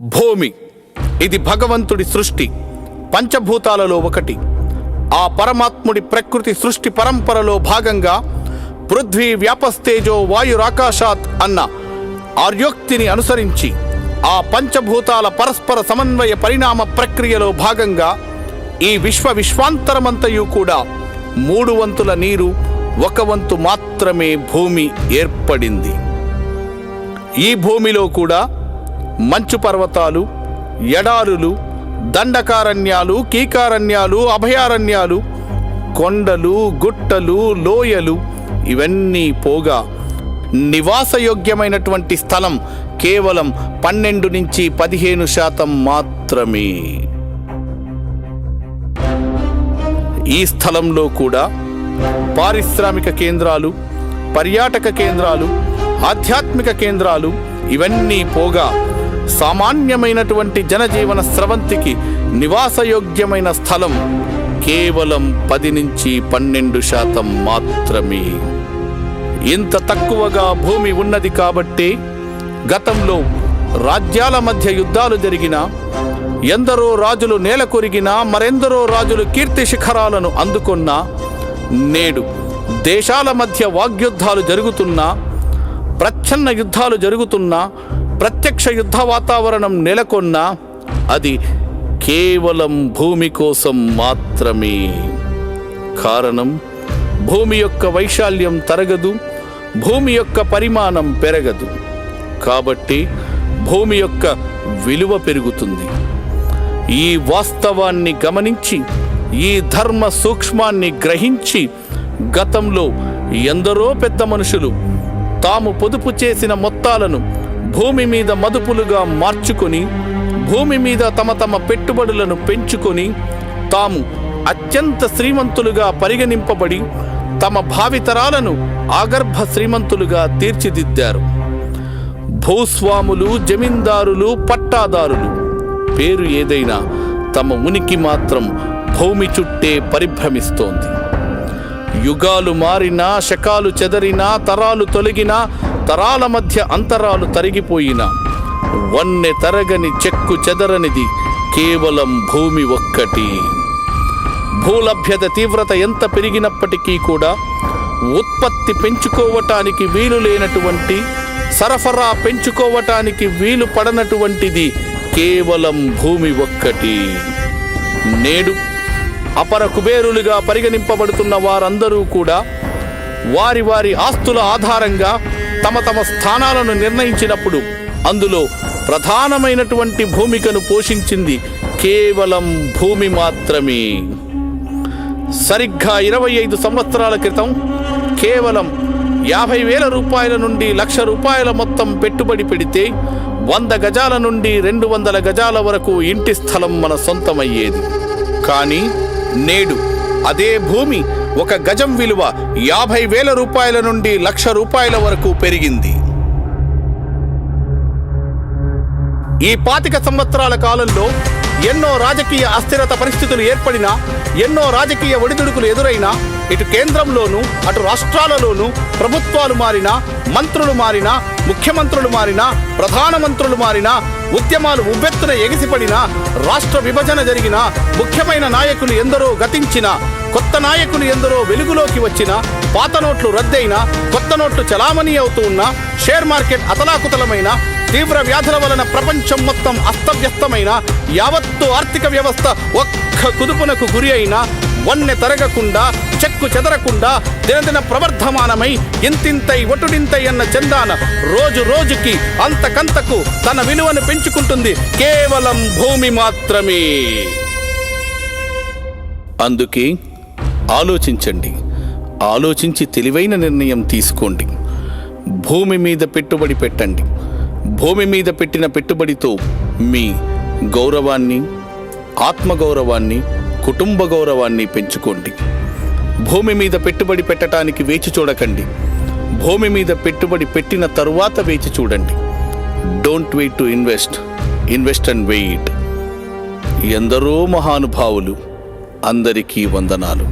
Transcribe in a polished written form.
భూమి ఇది భగవంతుడి సృష్టి, పంచభూతాలలో ఒకటి. ఆ పరమాత్ముడి ప్రకృతి సృష్టి పరంపరలో భాగంగా పృథ్వీ వ్యాపస్తేజో వాయురాకాశాత్ అన్న ఆర్యోక్తిని అనుసరించి ఆ పంచభూతాల పరస్పర సమన్వయ పరిణామ ప్రక్రియలో భాగంగా ఈ విశ్వాంతరమంతయు కూడా 3 వంతుల నీరు, 1 వంతు మాత్రమే భూమి ఏర్పడింది. ఈ భూమిలో కూడా మంచు పర్వతాలు, ఎడారులు, దండకారణ్యాలు, కీకారణ్యాలు, అభయారణ్యాలు, కొండలు, గుట్టలు, లోయలు ఇవన్నీ పోగా నివాసయోగ్యమైనటువంటి స్థలం కేవలం 12 నుంచి 15% మాత్రమే. ఈ స్థలంలో కూడా పారిశ్రామిక కేంద్రాలు, పర్యాటక కేంద్రాలు, ఆధ్యాత్మిక కేంద్రాలు ఇవన్నీ పోగా సామాన్యమైనటువంటి జనజీవన స్రవంతికి నివాసయోగ్యమైన స్థలం కేవలం 10 నుంచి 12% మాత్రమే. ఇంత తక్కువగా భూమి ఉన్నది కాబట్టి గతంలో రాజ్యాల మధ్య యుద్ధాలు జరిగినా, ఎందరో రాజులు నేల కొరిగినా, మరెందరో రాజులు కీర్తి శిఖరాలను అందుకున్నా, నేడు దేశాల మధ్య వాగ్యుద్ధాలు జరుగుతున్నా, ప్రచ్ఛన్న యుద్ధాలు జరుగుతున్నా, ప్రత్యక్ష యుద్ధ వాతావరణం నెలకొన్నా అది కేవలం భూమి కోసం మాత్రమే. కారణం, భూమి యొక్క వైశాల్యం తరగదు, భూమి యొక్క పరిమాణం పెరగదు. కాబట్టి భూమి యొక్క విలువ పెరుగుతుంది. ఈ వాస్తవాన్ని గమనించి, ఈ ధర్మ సూక్ష్మాన్ని గ్రహించి గతంలో ఎందరో పెద్ద మనుషులు తాము పొదుపు చేసిన మొత్తాలను భూమి మీద మదుపులుగా మార్చుకొని, భూమి మీద తమ పెట్టుబడులను పెంచుకొని తాము అత్యంత శ్రీమంతులుగా పరిగణింపబడి తమ భావితరాలను ఆగర్భ శ్రీమంతులుగా తీర్చిదిద్దారు. భూస్వాములు, జమీందారులు, పట్టాదారులు పేరు ఏదైనా తమ ఉనికి మాత్రం భూమి చుట్టే పరిభ్రమిస్తోంది. యుగాలు మారినా, శకాలు చెదరినా, తరాలు తొలగినా, తరాల మధ్య అంతరాలు తరిగిపోయినా వన్నె తరగని, చెక్కు చెదరనిది కేవలం భూమి ఒక్కటి. భూలభ్యత తీవ్రత ఎంత పెరిగినప్పటికీ కూడా ఉత్పత్తి పెంచుకోవటానికి వీలు లేనటువంటి, సరఫరా పెంచుకోవటానికి వీలు పడనటువంటిది కేవలం భూమి ఒక్కటి. నేడు అపర కుబేరులుగా పరిగణింపబడుతున్న వారందరూ కూడా వారి వారి ఆస్తుల ఆధారంగా తమ స్థానాలను నిర్ణయించినప్పుడు అందులో ప్రధానమైనటువంటి భూమికను పోషించింది కేవలం భూమి మాత్రమే. సరిగ్గా 25 సంవత్సరాల క్రితం కేవలం 50,000 రూపాయల నుండి 1,00,000 రూపాయల మొత్తం పెట్టుబడి పెడితే 100 గజాల నుండి 200 గజాల వరకు ఇంటి స్థలం మన సొంతమయ్యేది. కానీ నేడు అదే భూమి 1 గజం విలువ 50,000 రూపాయల నుండి 1,00,000 రూపాయల వరకు పెరిగింది. ఈ 25 సంవత్సరాల కాలంలో ఎన్నో రాజకీయ అస్థిరత పరిస్థితులు ఏర్పడినా, ఎన్నో రాజకీయ ఒడిదుడుకులు ఎదురైనా, ఇటు కేంద్రంలోనూ అటు రాష్ట్రాలలోనూ ప్రభుత్వాలు మారినా, మంత్రులు మారినా, ముఖ్యమంత్రులు మారినా, ప్రధానమంత్రులు మారినా, ఉద్యమాలు ఉవ్వెత్తున ఎగిసిపడినా, రాష్ట్ర విభజన జరిగినా, ముఖ్యమైన నాయకులు ఎందరో గతించినా, కొత్త నాయకులు ఎందరో వెలుగులోకి వచ్చినా, పాత నోట్లు రద్దయినా, కొత్త నోట్లు చలామణి అవుతూ ఉన్నా, షేర్ మార్కెట్ అతలాకుతలమైన, తీవ్ర వ్యాధుల వలన ప్రపంచం మొత్తం అస్తవ్యస్తమైన, యావత్తు ఆర్థిక వ్యవస్థ ఒక్క కుదుపునకు గురి అయినా వన్నె తరగకుండా, చెక్కు చెదరకుండా, దినదిన ప్రవర్ధమానమై ఇంతింతై ఒటుడింతై అన్న చందాన రోజు రోజుకి అంతకంతకు తన విలువను పెంచుకుంటుంది కేవలం భూమి మాత్రమే. అందుకే ఆలోచించండి, ఆలోచించి తెలివైన నిర్ణయం తీసుకోండి. భూమి మీద పెట్టుబడి పెట్టండి. భూమి మీద పెట్టిన పెట్టుబడితో మీ గౌరవాన్ని, ఆత్మగౌరవాన్ని, కుటుంబ గౌరవాన్ని పెంచుకోండి. భూమి మీద పెట్టుబడి పెట్టడానికి వేచి చూడకండి. భూమి మీద పెట్టుబడి పెట్టిన తరువాత వేచి చూడండి. Don't wait to invest, invest and wait. ఎందరో మహానుభావులు, అందరికీ వందనాలు.